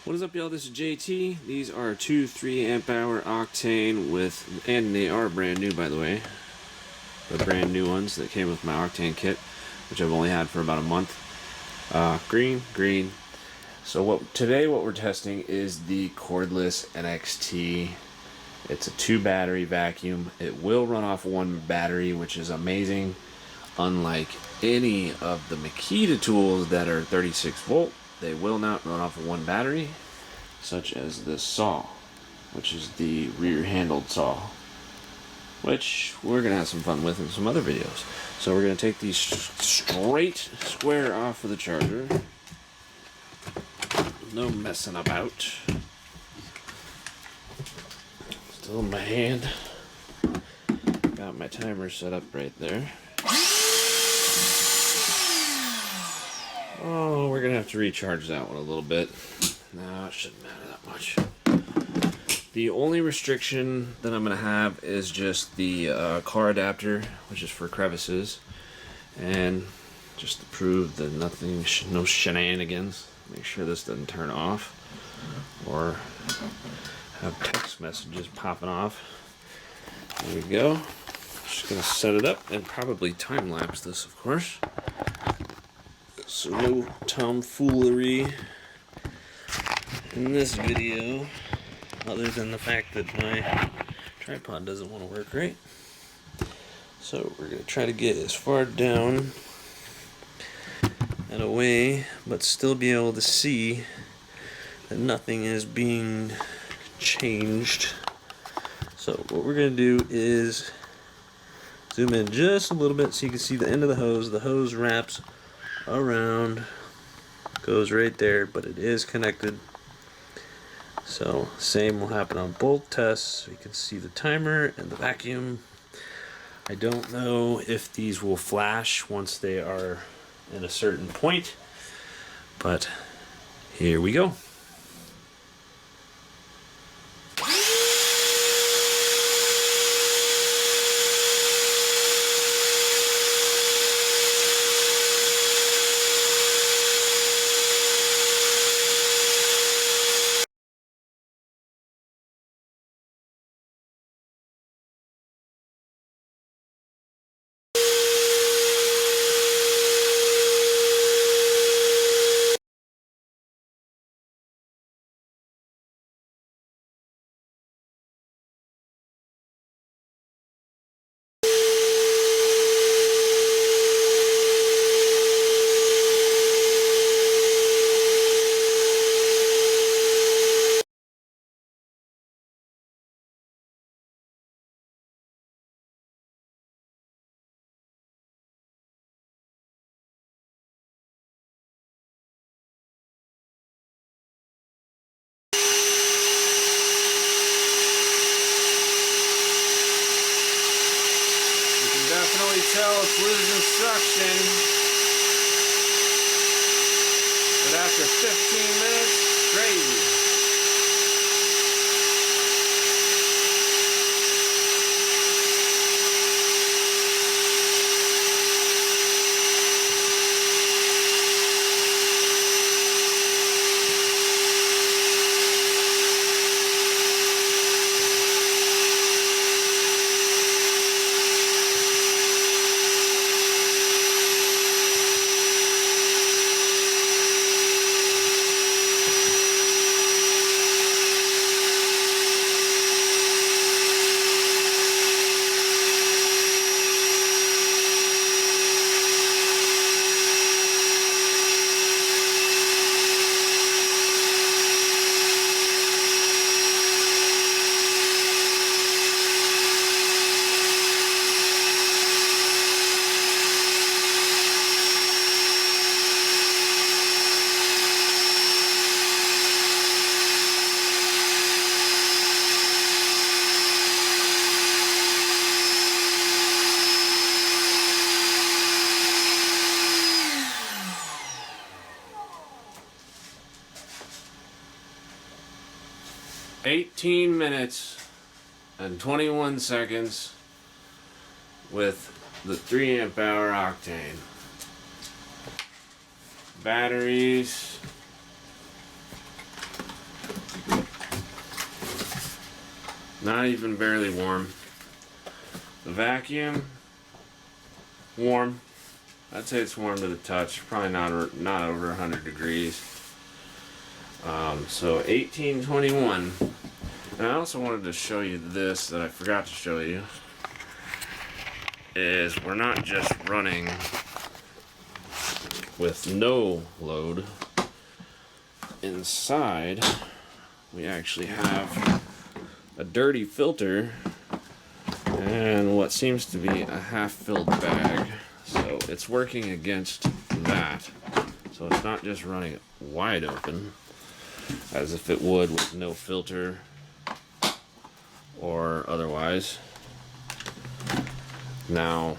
What is up, y'all? This is JT. These are two 3 amp hour octane with, and they are brand new, by the way. The brand new ones that came with my octane kit, which I've only had for about a month. Green. So today what we're testing is the Cordless NXT. It's a 2 battery vacuum. It will run off 1 battery, which is amazing. Unlike any of the Makita tools that are 36 volt, they will not run off of 1 battery, such as this saw, which is the rear handled saw, which we're going to have some fun with in some other videos. So we're going to take these straight square off of the charger. No messing about. Still in my hand. Got my timer set up right there. Oh, we're going to have to recharge that one a little bit. No, it shouldn't matter that much. The only restriction that I'm going to have is just the car adapter, which is for crevices. And just to prove that no shenanigans, make sure this doesn't turn off or have text messages popping off. There we go. Just going to set it up and probably time lapse this, of course. So no tomfoolery in this video, other than the fact that my tripod doesn't want to work right. So we're going to try to get as far down and away, but still be able to see that nothing is being changed. So what we're going to do is zoom in just a little bit so you can see the end of the hose. The hose wraps around, goes right there, but it is connected. So same will happen on both tests. You can see the timer and the vacuum. I don't know if these will flash once they are in a certain point, but here we go. Definitely tell it's losing suction, but after 15 minutes, crazy. "18 minutes and 21 seconds with the 3 amp hour octane. Batteries Not even barely warm. The vacuum, warm. I'd say it's warm to the touch. Probably not over 100 degrees. So 1821. And I also wanted to show you this that I forgot to show you. Is we're not just running with no load. Inside, we actually have a dirty filter and what seems to be a half-filled bag. So it's working against that. So it's not just running it wide open as if it would with no filter or otherwise. Now,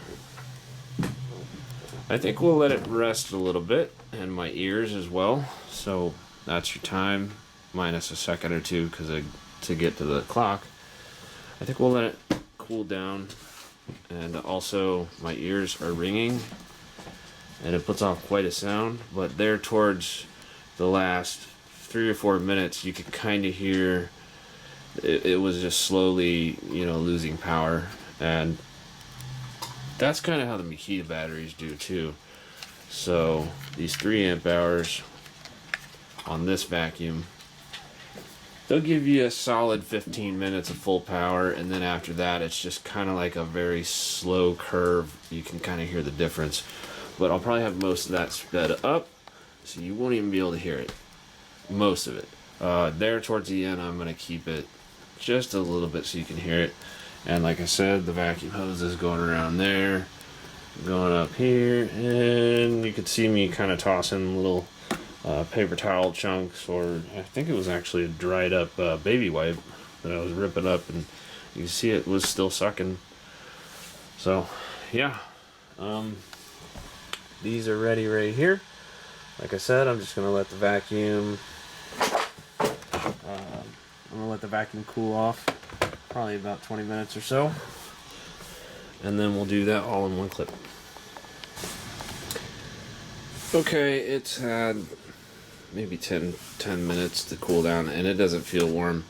I think we'll let it rest a little bit, and my ears as well. So that's your time, minus a second or two to get to the clock. I think we'll let it cool down, and also my ears are ringing, and it puts off quite a sound. But there towards the last 3 or 4 minutes, you could kind of hear it was just slowly, losing power, and that's kind of how the Makita batteries do too. So these 3 amp hours on this vacuum, they'll give you a solid 15 minutes of full power, and then after that it's just kind of like a very slow curve. You can kind of hear the difference, but I'll probably have most of that sped up, so you won't even be able to hear it, most of it. There towards the end, I'm going to keep it just a little bit so you can hear it. And like I said, the vacuum hose is going around there, going up here, and you could see me kind of tossing little paper towel chunks, or I think it was actually a dried up baby wipe that I was ripping up, and you can see it was still sucking. So yeah, these are ready right here. Like I said, I'm just gonna let the vacuum cool off, probably about 20 minutes or so, and then we'll do that all in one clip. Okay, it's had maybe 10 minutes to cool down, and it doesn't feel warm,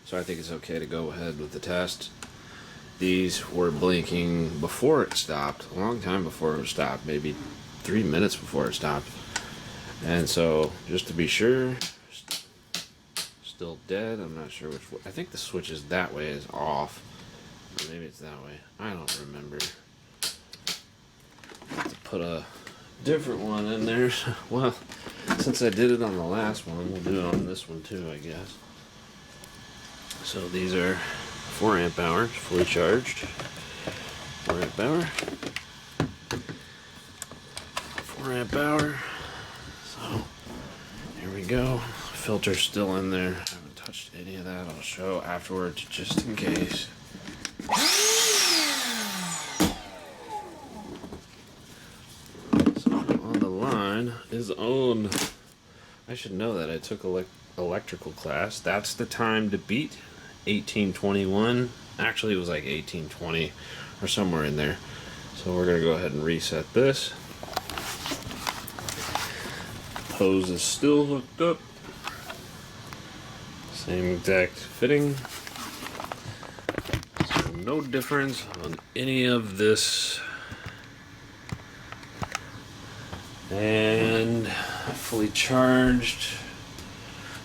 so I think it's okay to go ahead with the test. These were blinking before it stopped, a long time before it stopped, maybe 3 minutes before it stopped. And so, just to be sure, still dead. I'm not sure which way. I think the switch is that way, is off, or maybe it's that way. I don't remember. I have to put a different one in there. Well, since I did it on the last one, we'll do it on this one too, I guess. So these are 4 amp hours, fully charged. 4 amp hour. 4 amp hour. So here we go. Filter's still in there. I haven't touched any of that. I'll show afterwards just in case. So on the line is on. I should know that. I took electrical class. That's the time to beat. 1821. Actually, it was like 1820 or somewhere in there. So we're going to go ahead and reset this. Hose is still hooked up. Same exact fitting. So no difference on any of this. And fully charged.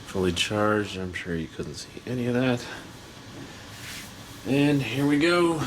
Fully charged. I'm sure you couldn't see any of that. And here we go.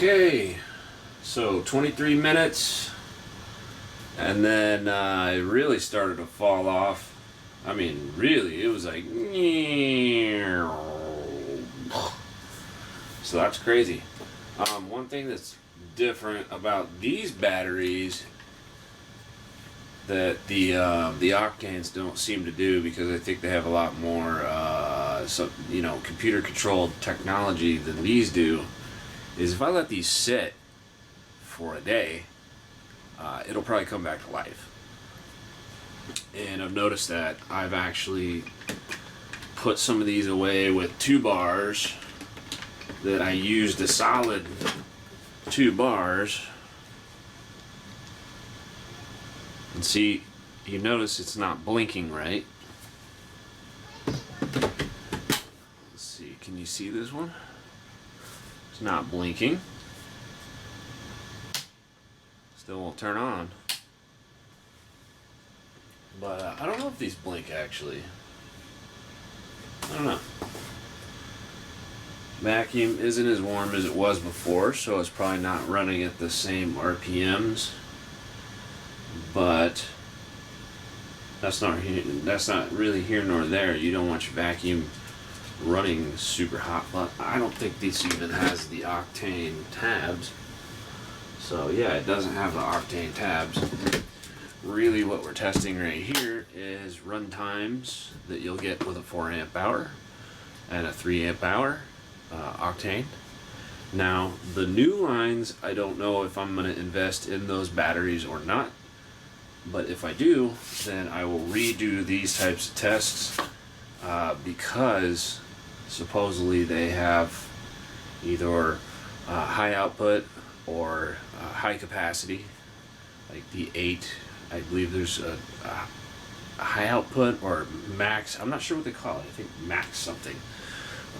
Okay, so 23 minutes, and then it really started to fall off. I mean, really, it was like, so that's crazy. One thing that's different about these batteries that the octanes don't seem to do, because I think they have a lot more computer controlled technology than these do, is if I let these sit for a day, it'll probably come back to life. And I've noticed that I've actually put some of these away with 2 bars that I used a solid 2 bars. And see, you notice it's not blinking right. Let's see, can you see this one? It's not blinking. Still won't turn on. But I don't know if these blink actually. I don't know. Vacuum isn't as warm as it was before, so it's probably not running at the same RPMs. But that's not really here nor there. You don't want your vacuum running super hot. But I don't think this even has the octane tabs. So yeah, it doesn't have the octane tabs. Really what we're testing right here is run times that you'll get with a 4 amp hour and a 3 amp hour octane. Now the new lines, I don't know if I'm going to invest in those batteries or not, but if I do, then I will redo these types of tests because supposedly they have either high output or high capacity, like the 8. I believe there's a high output or max. I'm not sure what they call it. I think max something.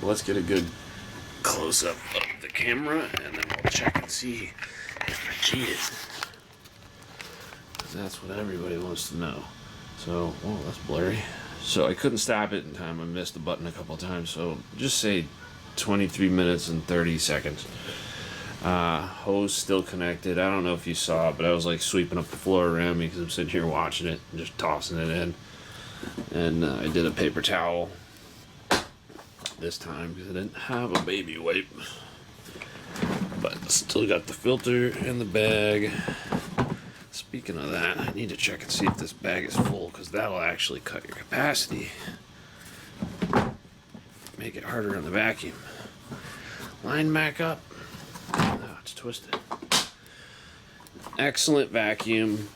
Well, let's get a good close up of the camera and then we'll check and see if I cheated. That's what everybody wants to know. So, oh, that's blurry. So I couldn't stop it in time. I missed the button a couple times. So just say 23 minutes and 30 seconds. Hose still connected. I don't know if you saw it, but I was like sweeping up the floor around me because I'm sitting here watching it and just tossing it in. And I did a paper towel this time because I didn't have a baby wipe. But still got the filter in the bag. Speaking of that, I need to check and see if this bag is full, because that'll actually cut your capacity. Make it harder on the vacuum. Line back up. Oh, it's twisted. Excellent vacuum.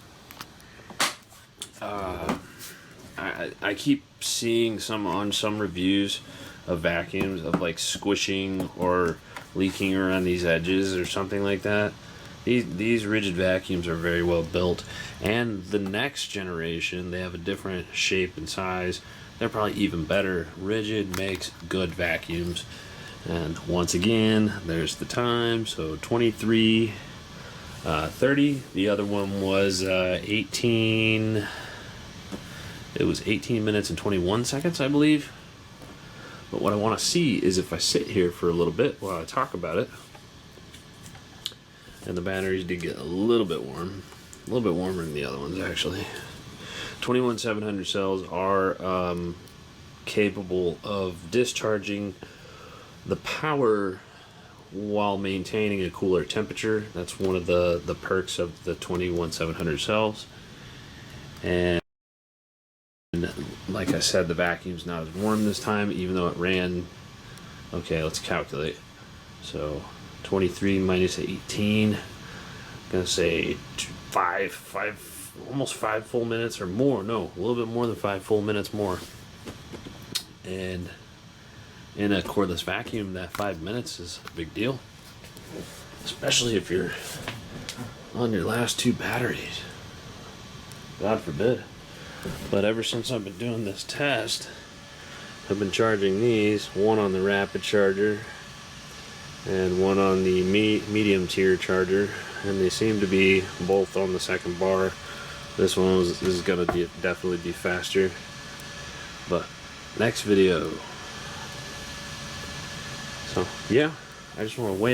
I keep seeing on some reviews of vacuums of like squishing or leaking around these edges or something like that. These Ridgid vacuums are very well built, and the next generation, they have a different shape and size. They're probably even better. Ridgid makes good vacuums. And once again, there's the time. So 23, 30. The other one was 18. It was 18 minutes and 21 seconds, I believe. But what I want to see is if I sit here for a little bit while I talk about it. And the batteries did get a little bit warm. A little bit warmer than the other ones, actually. 21700 cells are capable of discharging the power while maintaining a cooler temperature. That's one of the perks of the 21700 cells. And like I said, the vacuum's not as warm this time, even though it ran. Okay, let's calculate. So 23 minus 18, I'm gonna say almost 5 full minutes or more. No, a little bit more than 5 full minutes more. And in a cordless vacuum, that 5 minutes is a big deal, especially if you're on your last 2 batteries. God forbid. But ever since I've been doing this test, I've been charging these, one on the rapid charger and one on the medium tier charger, and they seem to be both on the second bar. This one is going to definitely be faster. But next video. So yeah, I just want to wait